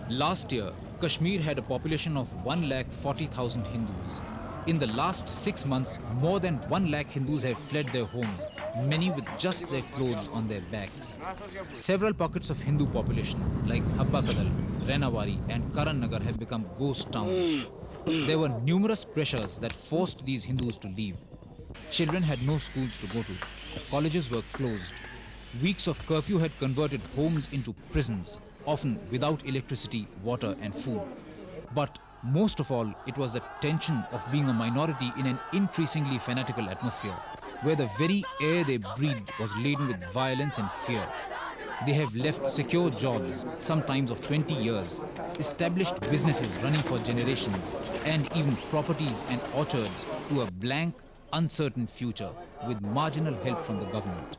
Last year, Kashmir had a population of 1,40,000 Hindus. In the last 6 months, more than 1 lakh Hindus have fled their homes, many with just their clothes on their backs. Several pockets of Hindu population, like Habba Kadal, Renawari and Karan Nagar, have become ghost towns. There were numerous pressures that forced these Hindus to leave. Children had no schools to go to. Colleges were closed. Weeks of curfew had converted homes into prisons, often without electricity, water and food. But most of all, it was the tension of being a minority in an increasingly fanatical atmosphere, where the very air they breathed was laden with violence and fear. They have left secure jobs, sometimes of 20 years, established businesses running for generations, and even properties and orchards to a blank, uncertain future with marginal help from the government.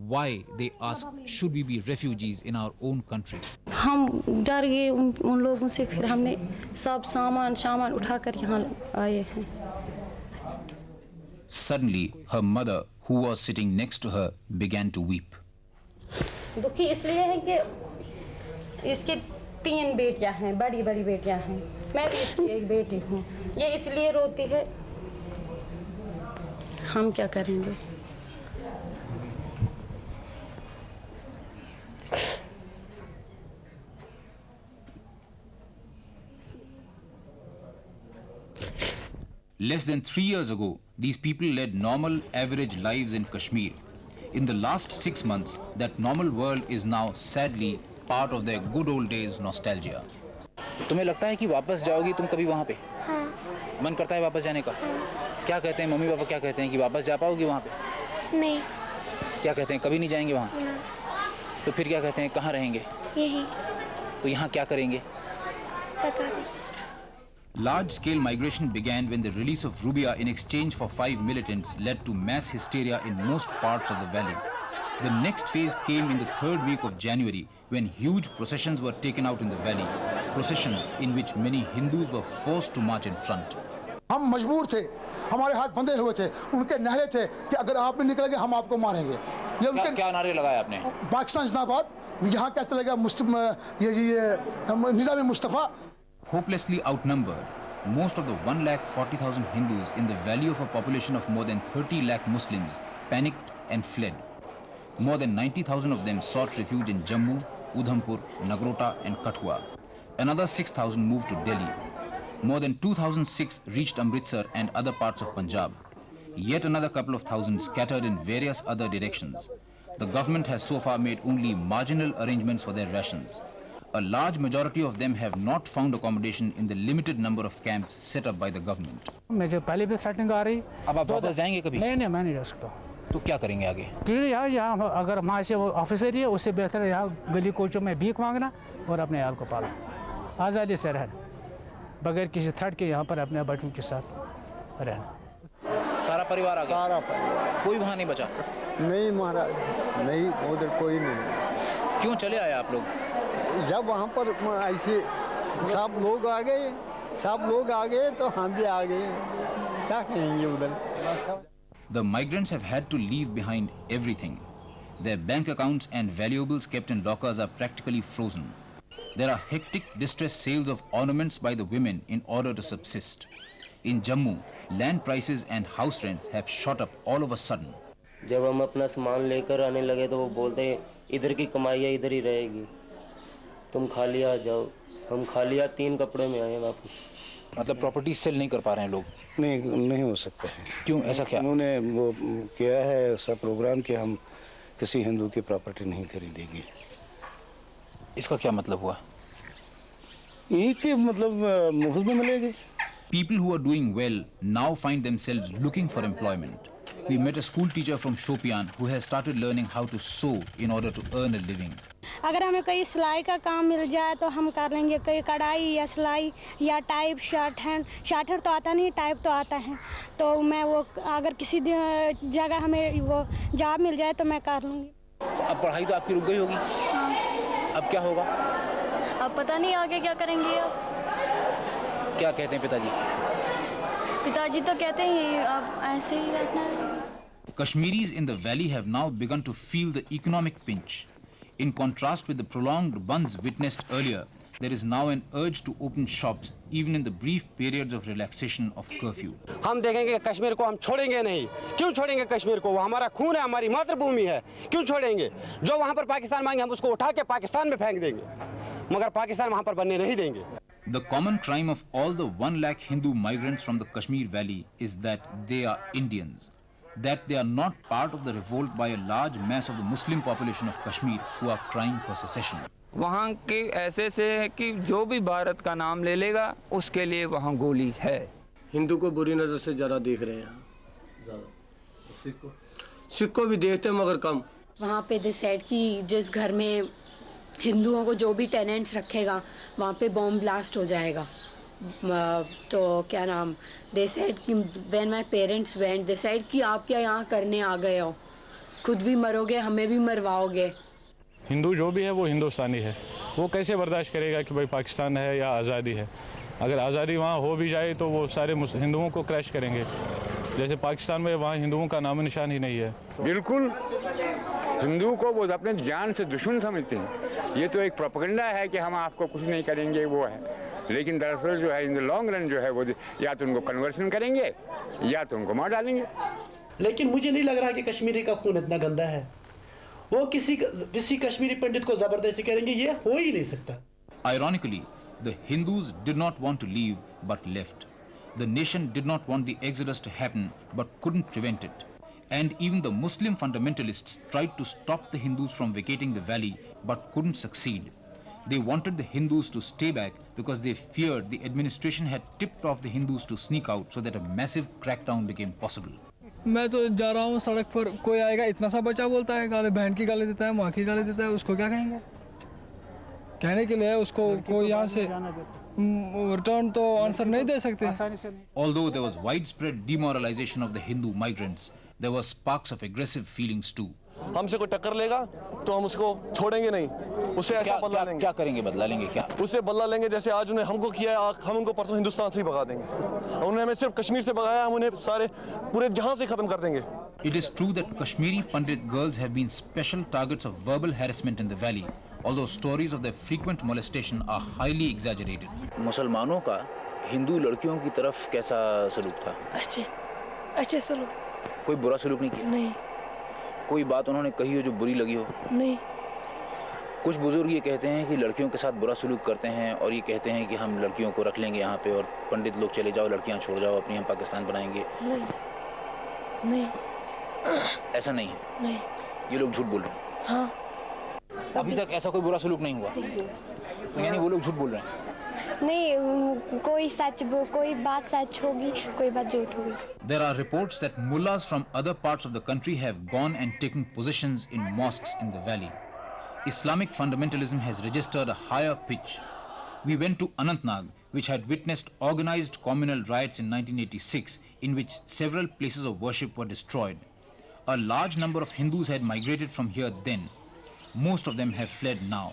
Why, they ask, should we be refugees in our own country? हम डर गए उन लोगों से, फिर हमने सब सामान उठाकर यहाँ आए हैं. Suddenly, her mother, who was sitting next to her, began to weep. दुखी इसलिए है कि इसकी 3 बेटियां हैं, बड़ी बेटियां हैं. मैं भी इसकी एक बेटी हूँ. ये इसलिए रोती है. हम क्या करेंगे? Less than 3 years ago, these people led normal, average lives in Kashmir. In the last 6 months, that normal world is now sadly part of their good old days nostalgia. तुम्हें लगता है कि वापस जाओगी तुम कभी वहाँ पे? हाँ. मन करता है वापस जाने का? हाँ. क्या कहते हैं मम्मी पापा, क्या कहते हैं कि वापस जा पाओगी वहाँ पे? नहीं. क्या कहते हैं कभी नहीं जाएंगे वहाँ? ना. तो फिर क्या कहते हैं कहाँ रहेंगे? यही. तो यहाँ क्या करेंगे? पता नहीं. Large-scale migration began when the release of Rubia in exchange for 5 militants led to mass hysteria in most parts of the valley. The next phase came in the 3rd week of January when huge processions were taken out in the valley, processions in which many Hindus were forced to march in front. हम मजबूर थे, हमारे हाथ बंधे हुए थे, उनके नारे थे कि अगर आप नहीं निकलेंगे हम आपको मारेंगे. ये उनके क्या नारे लगाए आपने? पाकिस्तान जिंदाबाद, यहाँ क्या चलेगा, निज़ाम Mustafa. Hopelessly outnumbered, most of the 1,40,000 Hindus in the valley of a population of more than 30 lakh Muslims panicked and fled. More than 90,000 of them sought refuge in Jammu, Udhampur, Nagrota and Kathua. Another 6,000 moved to Delhi. More than 2,006 reached Amritsar and other parts of Punjab. Yet another couple of thousand scattered in various other directions. The government has so far made only marginal arrangements for their rations. A large majority of them have not found accommodation in the limited number of camps set up by the government. मुझे पहले भी threatening आ रही. अब आप वापस जाएंगे कभी? नहीं, मैं नहीं जा सकता. तो क्या करेंगे आगे? क्योंकि यहाँ अगर वहाँ से वो ऑफिसर ही है, उससे बेहतर है यहाँ गली कोचों में भीख मांगना और अपने आल को पालना, आज़ादी से रहना, बगैर किसी थ्रेट के यहाँ पर अपने बच्चों के साथ रहना. सारा परिवार आ गया? सारा परिवार. कोई वहाँ नहीं बचा? नहीं महाराज, नहीं, उधर कोई नहीं. क्यों चले आए आप लोग? जब वहाँ पर ऐसे सब लोग आ गए तो हम भी आ गए. क्या कहेंगे उधर? The migrants have had to leave behind everything. Their bank accounts and valuables kept in lockers are practically frozen. There are hectic distress sales of ornaments by the women in order to subsist. In Jammu, land prices and house rents have shot up all of a sudden. जब हम अपना सामान लेकर आने लगे तो वो बोलते हैं इधर की कमाई इधर ही रहेगी, तुम खाली आ जाओ. हम खाली 3 कपड़े में आए वापस. मतलब प्रॉपर्टी सेल नहीं कर पा रहे हैं लोग? नहीं हो सकता है. क्यों, ऐसा क्या? उन्होंने वो किया है ऐसा प्रोग्राम कि हम किसी हिंदू की प्रॉपर्टी नहीं खरीदेंगे. इसका क्या मतलब हुआ? यही कि मतलब मुफ्त में मिलेगी. People who are doing well now find themselves looking for employment. We met a school teacher from Shopian who has started learning how to sew in order to earn a living. अगर हमें कोई सिलाई का काम मिल जाए तो हम कर लेंगे, कोई कढ़ाई या सिलाई या टाइप शर्ट हैंड तो आता नहीं, टाइप तो आता है. तो मैं वो अगर किसी जगह हमें वो जॉब मिल जाए तो मैं कर लूँगी. तो अब पढ़ाई तो आपकी रुक गई होगी? हाँ. अब क्या होगा? अब पता नहीं आगे क्या करेंगे. अब क्या कहते हैं पिताजी? पिताजी तो कहते हैं अब ऐसे ही बैठना है. Kashmiris in the valley have now begun to feel the economic pinch. In contrast with the prolonged bunds witnessed earlier, There is now an urge to open shops even in the brief periods of relaxation of curfew. हम देखेंगे कश्मीर को हम छोड़ेंगे नहीं। क्यों छोड़ेंगे कश्मीर को? वो हमारा खून है, हमारी मातृभूमि है। क्यों छोड़ेंगे? जो वहाँ पर पाकिस्तान मांगे हम उसको उठा के पाकिस्तान में फेंक देंगे, मगर पाकिस्तान वहाँ पर बनने नहीं देंगे। The common crime of all the 1 lakh Hindu migrants from the Kashmir Valley is that they are Indians, that they are not part of the revolt by a large mass of the Muslim population of Kashmir who are crying for secession. वहाँ के ऐसे से है कि जो भी भारत का नाम ले लेगा उसके लिए वहाँ गोली है। हिंदू को बुरी नज़र से ज़्यादा देख रहे हैं, सिख को भी देखते हैं मगर कम। वहाँ पे डिसाइड कि जिस घर में हिंदुओं को जो भी टेनेंट्स रखेगा वहाँ पे बॉम्ब ब्लास्ट हो जाएगा। तो क्या नाम डिसाइड कि when my parents went decide कि आप क्या यहाँ करने आ गए हो, खुद भी मरोगे हमें भी मरवाओगे। हिंदू जो भी है वो हिंदुस्तानी है, वो कैसे बर्दाश्त करेगा कि भाई पाकिस्तान है या आज़ादी है। अगर आज़ादी वहाँ हो भी जाए तो वो सारे हिंदुओं को क्रैश करेंगे, जैसे पाकिस्तान में वहाँ हिंदुओं का नाम निशान ही नहीं है। बिल्कुल, हिंदू को वो अपने जान से दुश्मन समझते हैं। ये तो एक प्रोपेगेंडा है कि हम आपको कुछ नहीं करेंगे, वो है। लेकिन दरअसल जो है इन द लॉन्ग रन जो है वो या तो उनको कन्वर्शन करेंगे या तो उनको मार डालेंगे। लेकिन मुझे नहीं लग रहा कि कश्मीरी का खून इतना गंदा है, वो किसी कश्मीरी पंडित को जबरदस्ती करेंगे, ये हो ही नहीं सकता। Ironically, the Hindus did not want to leave but left. The nation did not want the exodus to happen but couldn't prevent it. And even the Muslim fundamentalists tried to stop the Hindus from vacating the valley but couldn't succeed. They wanted the Hindus to stay back because they feared the administration had tipped off the Hindus to sneak out so that a massive crackdown became possible. मैं तो जा रहा हूँ सड़क पर, कोई आएगा इतना सा बच्चा बोलता है, गाली बहन की गाली देता है, माँ की गाली देता है, उसको क्या कहेंगे? कहने के लिए उसको कोई यहाँ से रिटर्न तो आंसर नहीं दे सकते। Although there was widespread demoralization of the Hindu migrants, there were sparks of aggressive feelings too. हमसे कोई टक्कर लेगा तो हम उसको छोड़ेंगे नहीं, उससे ऐसा बदला लेंगे। क्या करेंगे? बदला लेंगे क्या? उससे बदला लेंगे जैसे आज उन्हें हमको किया है, हम उनको परसों हिंदुस्तान से ही भगा देंगे। उन्होंने हमें सिर्फ कश्मीर से भगाया, हम उन्हें सारे पूरे जहां से खत्म कर देंगे। It is true that Kashmiri Pandit girls have been special targets of verbal harassment in the valley, although stories of their frequent molestation are highly exaggerated. मुसलमानों का हिंदू लड़कियों की तरफ कैसा सलूक था? अच्छे सलूक। कोई बुरा सलूक नहीं किया? नहीं। कोई बात उन्होंने कही हो जो बुरी लगी हो? नहीं। कुछ बुजुर्ग ये कहते हैं कि लड़कियों के साथ बुरा सलूक करते हैं और ये कहते हैं कि हम लड़कियों को रख लेंगे यहाँ पे और पंडित लोग चले जाओ, लड़कियाँ छोड़ जाओ अपनी, हम पाकिस्तान बनाएंगे। नहीं। ऐसा नहीं है? नहीं। ये लोग झूठ बोल रहे हैं? हाँ। अभी तक ऐसा कोई बुरा सलूक नहीं हुआ, तो यानी वो लोग झूठ बोल रहे हैं? नहीं, कोई बात सच होगी, कोई बात झूठ होगी। There are reports that mullahs from other parts of the country have gone and taken positions in mosques in the valley. Islamic fundamentalism has registered a higher pitch. We went to Anantnag, which had witnessed organized communal riots in 1986, in which several places of worship were destroyed. A large number of Hindus had migrated from here then. Most of them have fled now.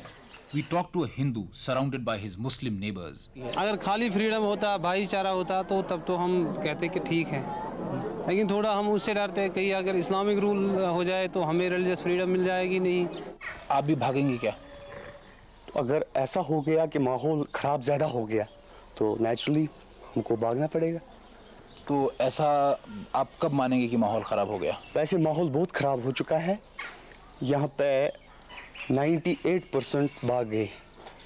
We talked to a Hindu surrounded by his Muslim neighbors. अगर खाली freedom होता, भाईचारा होता तो तब तो हम कहते कि ठीक है, लेकिन थोड़ा हम उससे डरते हैं कहीं अगर इस्लामिक रूल हो जाए तो हमें रिलीजियस फ्रीडम मिल जाएगी नहीं। आप भी भागेंगे क्या? अगर ऐसा हो गया कि माहौल ख़राब ज़्यादा हो गया तो नेचुरली हमको भागना पड़ेगा। तो ऐसा आप कब मानेंगे कि माहौल ख़राब हो गया? वैसे माहौल बहुत ख़राब हो चुका है, यहाँ पे 98% भाग गए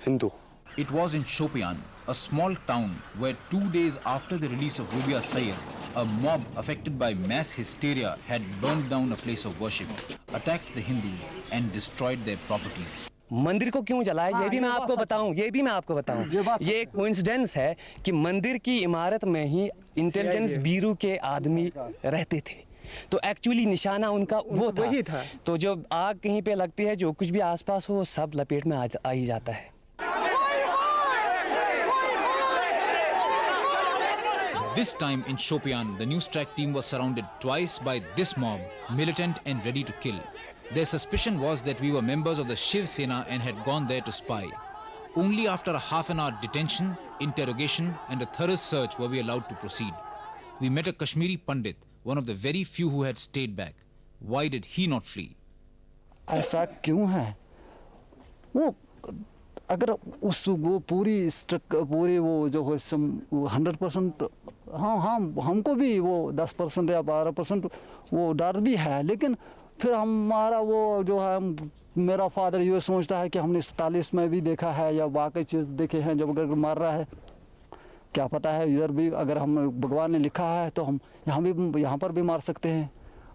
Hindu. It was in Shopian, a small town where 2 days after the release of Rubia Sayyed, a mob affected by mass hysteria had burned down a place of worship, attacked the Hindus and destroyed their properties. मंदिर को क्यों जलाया ये भी मैं आपको बताऊं, ये एक कोइंसिडेंस है कि मंदिर की इमारत में ही इंटेलिजेंस ब्यूरो के आदमी रहते थे, तो एक्चुअली निशाना उनका वो था। तो जब आग कहीं पे लगती है जो कुछ भी आसपास हो वो सब लपेट में आ ही जाता है। This time in Shopian, the news track team was surrounded twice by this mob, militant and ready to kill. Their suspicion was that we were members of the Shiv Sena and had gone there to spy. Only after a half-an-hour detention, interrogation and a thorough search were we allowed to proceed. We met a Kashmiri Pandit, one of the very few who had stayed back. Why did he not flee? ऐसा क्यों है? वो अगर उस वो पूरी वो जो है 100%, हाँ हमको भी वो 10% या 12% वो डर भी है, लेकिन फिर हमारा वो जो है मेरा फादर ये सोचता है कि हमने 47 में भी देखा है या वाकई चीज़ देखे हैं, जब अगर मार रहा है क्या पता है इधर भी अगर हम भगवान ने लिखा है तो हम यहाँ पर भी मार सकते हैं,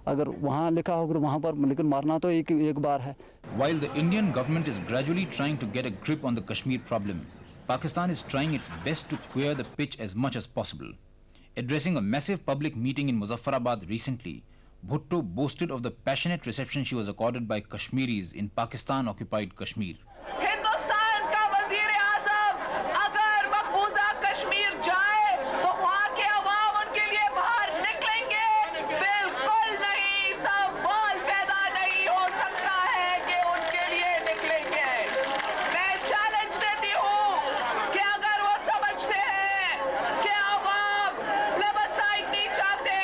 अगर वहाँ लिखा होगा तो वहाँ पर, लेकिन मारना तो एक बार है. While the Indian government is gradually trying to get a grip on the Kashmir problem, Pakistan is trying its best to clear the pitch as much as possible. Addressing a massive public meeting in Muzaffarabad recently, Bhutto boasted of the passionate reception she was accorded by Kashmiris in Pakistan-occupied Kashmir. Hindustan का वज़ीर-ए-आज़म अगर मकबूजा कश्मीर जाए तो वहाँ के अवाम उनके लिए बाहर निकलेंगे? बिल्कुल नहीं, सवाल पैदा नहीं हो सकता है कि उनके लिए निकलेंगे. मैं चैलेंज देती हूँ कि अगर वो समझते हैं कि अवाम प्लेबसाइट नहीं चाहते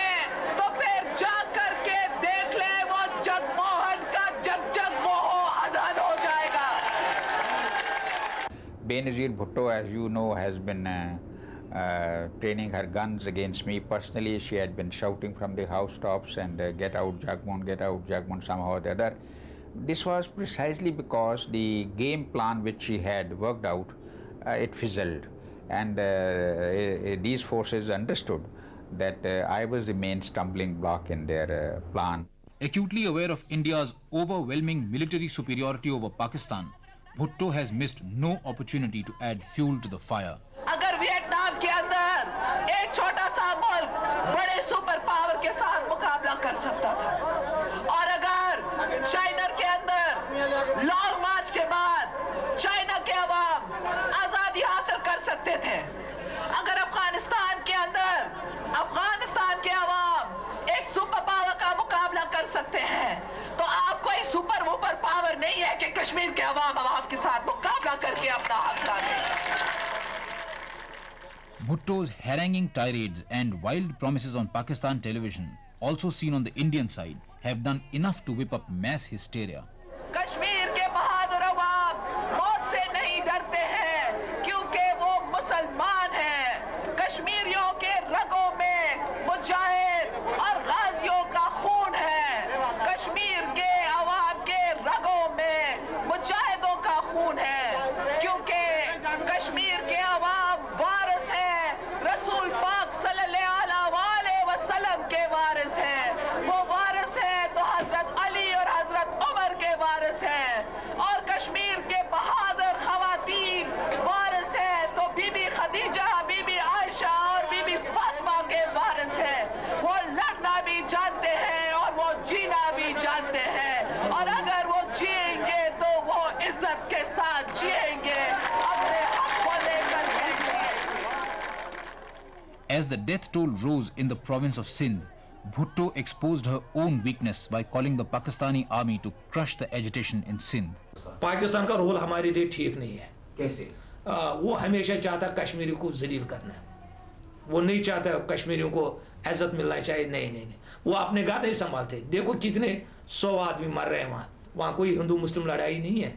तो फिर जा करके देख ले, वो जगमोहन का जगमोह हदहद हो जाएगा. Benazir Bhutto, as you know, has been training her guns against me personally. She had been shouting from the housetops and get out Jagmohan, somehow or the other. This was precisely because the game plan which she had worked out, it fizzled, and these forces understood that I was the main stumbling block in their plan. Acutely aware of India's overwhelming military superiority over Pakistan, Bhutto has missed no opportunity to add fuel to the fire. अगर Vietnam के अंदर एक छोटा सा मुल्क बड़े super power के साथ मुकाबला कर सकता था, और अगर चाइना के अंदर लॉन्ग मार्च के बाद चाइना के अवाम आजादी हासिल कर सकते थे, अगर अफगानिस्तान के अंदर अफगानिस्तान के अवाम एक सुपर पावर का मुकाबला कर सकते हैं, तो आप कोई सुपर वुपर पावर नहीं है कि कश्मीर के अवाम के साथ मुकाबला करके अपना हक लाने. Bhutto's haranguing tirades and wild promises on Pakistan television, also seen on the Indian side, have done enough to whip up mass hysteria. Kashmir के बहादुर अवाम मौत से नहीं डरते हैं क्योंकि वो मुसलमान हैं. कश्मीरियों के रगों में मुजाहिद और गाजियों का खून है. कश्मीर के अवाम के रगों में मुजाहिदों का खून है, क्योंकि कश्मीर के अवाम वारिस हैं, रसूल पाक सल्लल्लाहु अलैहि वसल्लम के वारिस हैं. वो वारिस हैं तो हजरत अली और हजरत उमर के वारिस हैं, और कश्मीर के बहादुर खवातीन वारिस हैं तो बीबी खदीजा, बीबी आयशा और बीबी फातिमा के वारिस हैं. वो लड़ना भी जानते हैं और वो जीना भी जानते हैं, और अगर वो जिएंगे तो वो इज्जत के साथ जिएंगे, अपने हक को लेकर जिएंगे. As the death toll rose in the province of Sindh, Bhutto exposed her own weakness by calling the Pakistani army to crush the agitation in Sindh. Pakistan का रोल हमारे लिए ठीक नहीं है. कैसे? वो हमेशा चाहता कश्मीरी को जलील करना, वो नहीं चाहता कश्मीरियों को इज्जत मिलना चाहिए. नहीं, वो अपने घर नहीं संभालते. देखो कितने 100 आदमी मर रहे हैं वहाँ कोई हिंदू मुस्लिम लड़ाई नहीं है,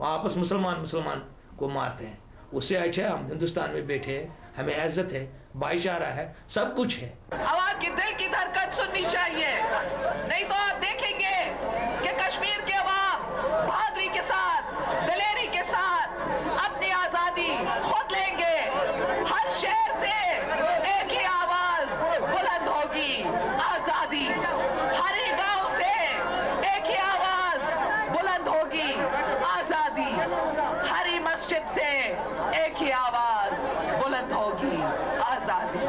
वहाँ आपस मुसलमान को मारते हैं. उससे अच्छा हम हिंदुस्तान में बैठे हैं, हमें इज्जत है, भाईचारा है, सब कुछ है. आवाम के दिल की धड़कन सुननी चाहिए, नहीं तो आप देखेंगे कि कश्मीर के अवाम बहादुरी के साथ, दिलेरी के साथ अपनी आजादी खुद लेंगे. हर शहर से एक ही आवाज बुलंद होगी, आजादी. हर एक गांव से एक ही आवाज बुलंद होगी, आजादी. हर ही मस्जिद से एक ही आवाज बुलंद होगी, आजादी.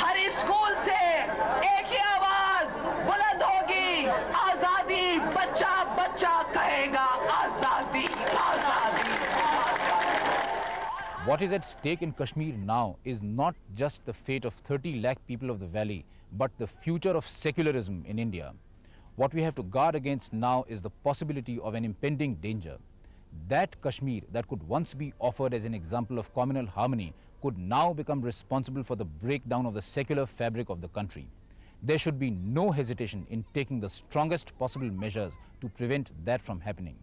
हर स्कूल से एक ही आवाज बुलंद होगी, आजादी. बच्चा बच्चा कहेगा आजादी, आजादी, आजादी. What is at stake in Kashmir now is not just the fate of 30 lakh people of the valley, but the future of secularism in India. What we have to guard against now is the possibility of an impending danger. That Kashmir that could once be offered as an example of communal harmony could now become responsible for the breakdown of the secular fabric of the country. There should be no hesitation in taking the strongest possible measures to prevent that from happening.